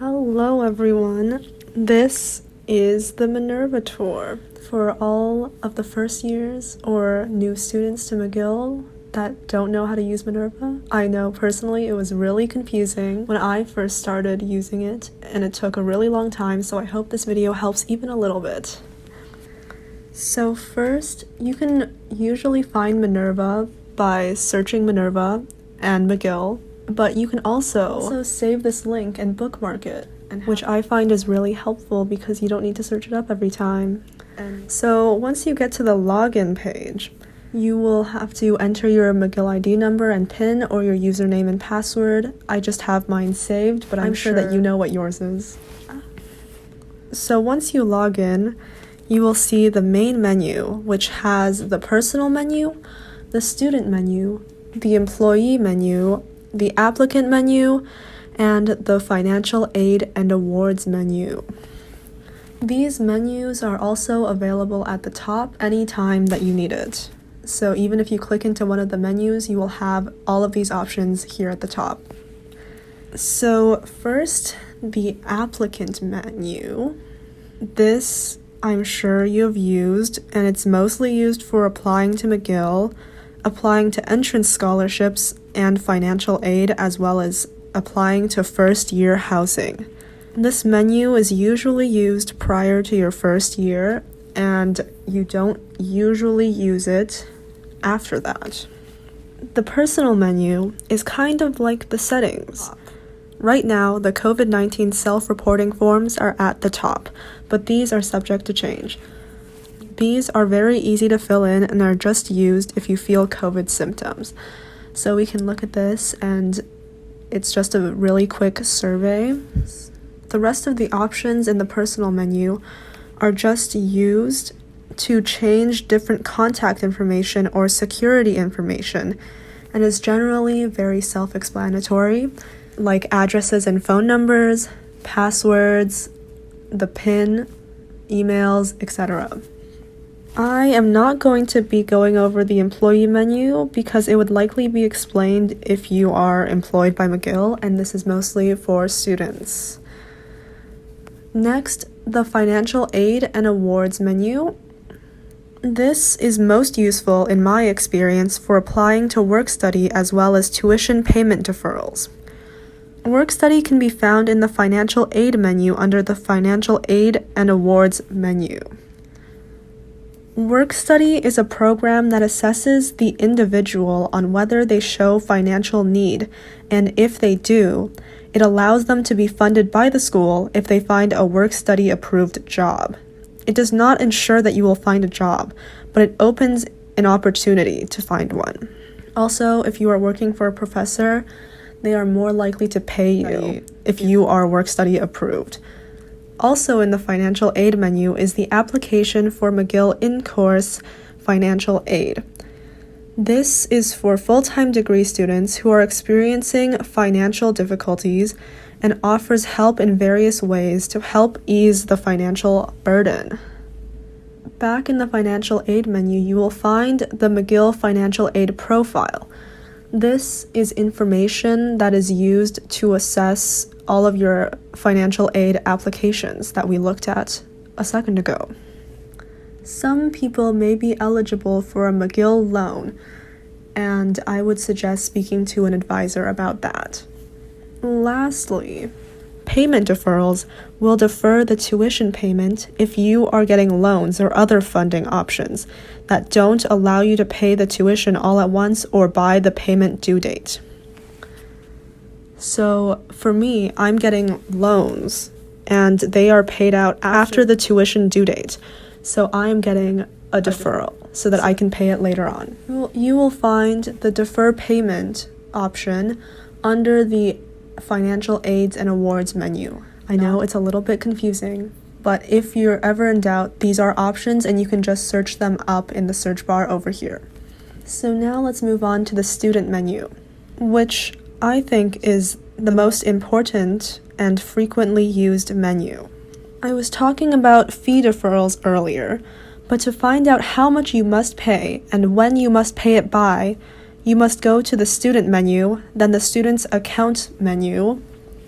Hello everyone, this is the Minerva tour for all of the first years or new students to McGill that don't know how to use Minerva. I know personally it was really confusing when I first started using it, and it took a really long time, so I hope this video helps even a little bit. So first, you can usually find Minerva by searching Minerva and McGill, but you can also save this link and bookmark it, which I find is really helpful because you don't need to search it up every time. So once you get to the login page, you will have to enter your McGill ID number and PIN or your username and password. I just have mine saved, but I'm sure that you know what yours is. So once you log in, you will see the main menu, which has the personal menu, the student menu, the employee menu, the applicant menu, and the financial aid and awards menu. These menus are also available at the top anytime that you need it. So even if you click into one of the menus, you will have all of these options here at the top. So first, the applicant menu. This I'm sure you've used, and it's mostly used for applying to McGill, applying to entrance scholarships and financial aid, as well as applying to first-year housing. This menu is usually used prior to your first year, and you don't usually use it after that. The personal menu is kind of like the settings. Right now, the COVID-19 self-reporting forms are at the top, but these are subject to change. These are very easy to fill in and are just used if you feel COVID symptoms. So we can look at this, and it's just a really quick survey. The rest of the options in the personal menu are just used to change different contact information or security information, and is generally very self-explanatory, like addresses and phone numbers, passwords, the PIN, emails, etc. I am not going to be going over the employee menu because it would likely be explained if you are employed by McGill, and this is mostly for students. Next, the financial aid and awards menu. This is most useful in my experience for applying to work study as well as tuition payment deferrals. Work study can be found in the financial aid menu under the financial aid and awards menu. Work study is a program that assesses the individual on whether they show financial need, and if they do, it allows them to be funded by the school if they find a work study approved job. It does not ensure that you will find a job, but it opens an opportunity to find one. Also, if you are working for a professor, they are more likely to pay you if you are work study approved. Also in the financial aid menu is the application for McGill in-course financial aid. This is for full-time degree students who are experiencing financial difficulties and offers help in various ways to help ease the financial burden. Back in the financial aid menu, you will find the McGill financial aid profile. This is information that is used to assess all of your financial aid applications that we looked at a second ago. Some people may be eligible for a McGill loan, and I would suggest speaking to an advisor about that. Lastly, payment deferrals will defer the tuition payment if you are getting loans or other funding options that don't allow you to pay the tuition all at once or by the payment due date. So for me, I'm getting loans, and they are paid out after the tuition due date. So I'm getting a deferral so that I can pay it later on. You will find the defer payment option under the financial aids and awards menu. I know it's a little bit confusing, but if you're ever in doubt, these are options and you can just search them up in the search bar over here. So now let's move on to the student menu, which I think is the most important and frequently used menu. I was talking about fee deferrals earlier, but to find out how much you must pay and when you must pay it by, you must go to the student menu, then the student's account menu,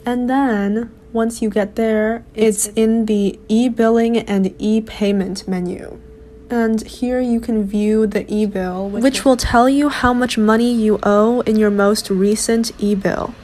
and then Once you get there, it's in the e-billing and e-payment menu. And here you can view the e-bill, which will tell you how much money you owe in your most recent e-bill.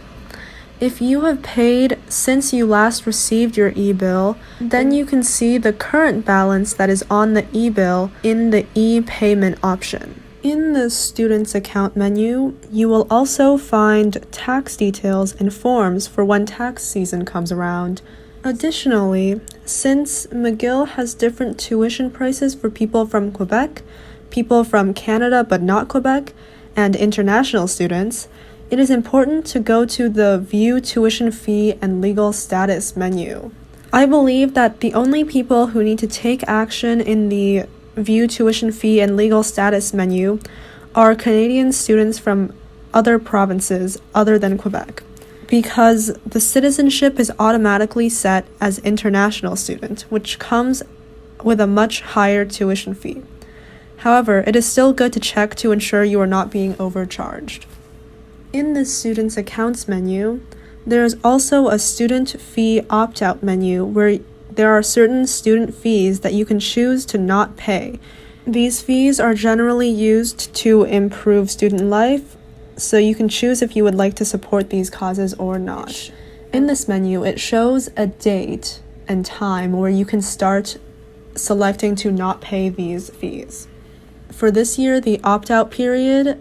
If you have paid since you last received your e-bill, then you can see the current balance that is on the e-bill in the e-payment option. In the Students Account menu, you will also find tax details and forms for when tax season comes around. Additionally, since McGill has different tuition prices for people from Quebec, people from Canada but not Quebec, and international students, it is important to go to the View Tuition Fee and Legal Status menu. I believe that the only people who need to take action in the View Tuition Fee and Legal Status menu are Canadian students from other provinces other than Quebec, because the citizenship is automatically set as international student, which comes with a much higher tuition fee. However, it is still good to check to ensure you are not being overcharged. In the Students Accounts menu, there is also a Student Fee Opt-out menu where there are certain student fees that you can choose to not pay. These fees are generally used to improve student life, so you can choose if you would like to support these causes or not. In this menu, it shows a date and time where you can start selecting to not pay these fees. For this year, the opt-out period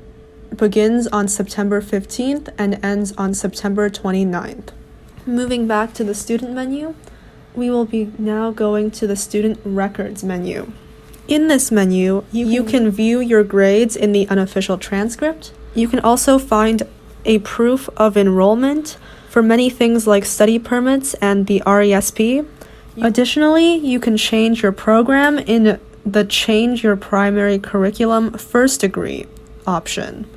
begins on September 15th and ends on September 29th. Moving back to the student menu, we will be now going to the student records menu. In this menu, you can view your grades in the unofficial transcript. You can also find a proof of enrollment for many things like study permits and the RESP. Additionally, you can change your program in the Change Your Primary Curriculum First Degree option.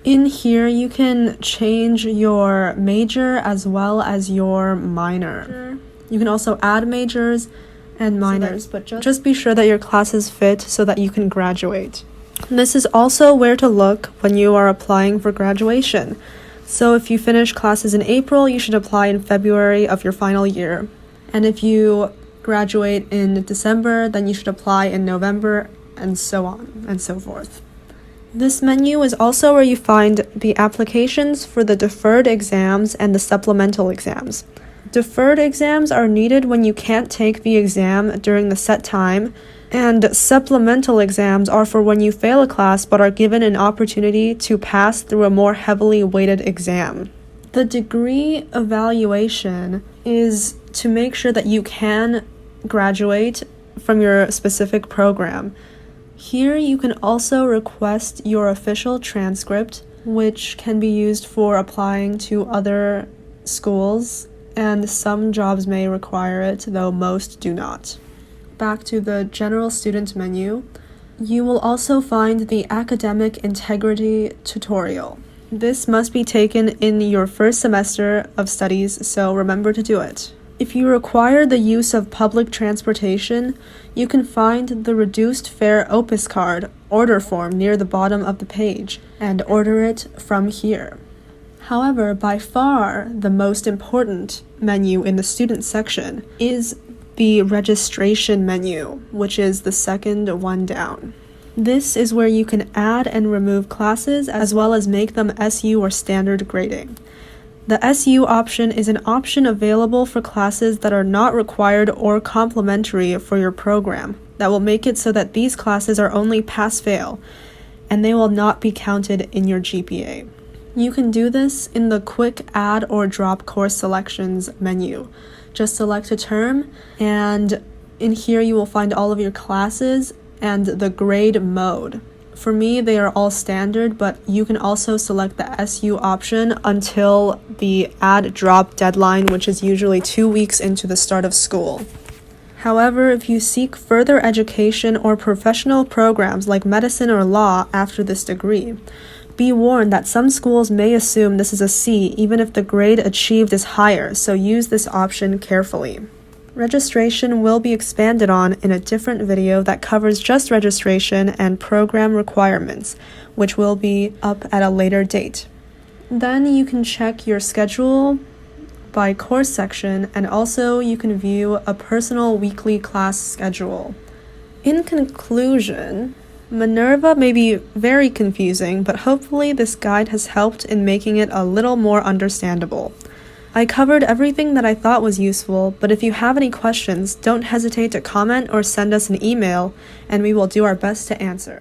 In here, you can change your major as well as your minor. You can also add majors and minors, but just be sure that your classes fit so that you can graduate. This is also where to look when you are applying for graduation. So if you finish classes in April, you should apply in February of your final year. And if you graduate in December, then you should apply in November, and so on and so forth. This menu is also where you find the applications for the deferred exams and the supplemental exams. Deferred exams are needed when you can't take the exam during the set time, and supplemental exams are for when you fail a class but are given an opportunity to pass through a more heavily weighted exam. The degree evaluation is to make sure that you can graduate from your specific program. Here you can also request your official transcript, which can be used for applying to other schools, and some jobs may require it, though most do not. Back to the general student menu, you will also find the academic integrity tutorial. This must be taken in your first semester of studies, so remember to do it. If you require the use of public transportation, you can find the reduced fare Opus card order form near the bottom of the page and order it from here. However, by far the most important menu in the student section is the registration menu, which is the second one down. This is where you can add and remove classes as well as make them SU or standard grading. The SU option is an option available for classes that are not required or complementary for your program that will make it so that these classes are only pass-fail and they will not be counted in your GPA. You can do this in the Quick Add or Drop Course Selections menu. Just select a term, and in here you will find all of your classes and the grade mode. For me, they are all standard, but you can also select the SU option until the add drop deadline, which is usually 2 weeks into the start of school. However, if you seek further education or professional programs like medicine or law after this degree, be warned that some schools may assume this is a C even if the grade achieved is higher, so use this option carefully. Registration will be expanded on in a different video that covers just registration and program requirements, which will be up at a later date. Then you can check your schedule by course section, and also you can view a personal weekly class schedule. In conclusion, Minerva may be very confusing, but hopefully this guide has helped in making it a little more understandable. I covered everything that I thought was useful, but if you have any questions, don't hesitate to comment or send us an email, and we will do our best to answer.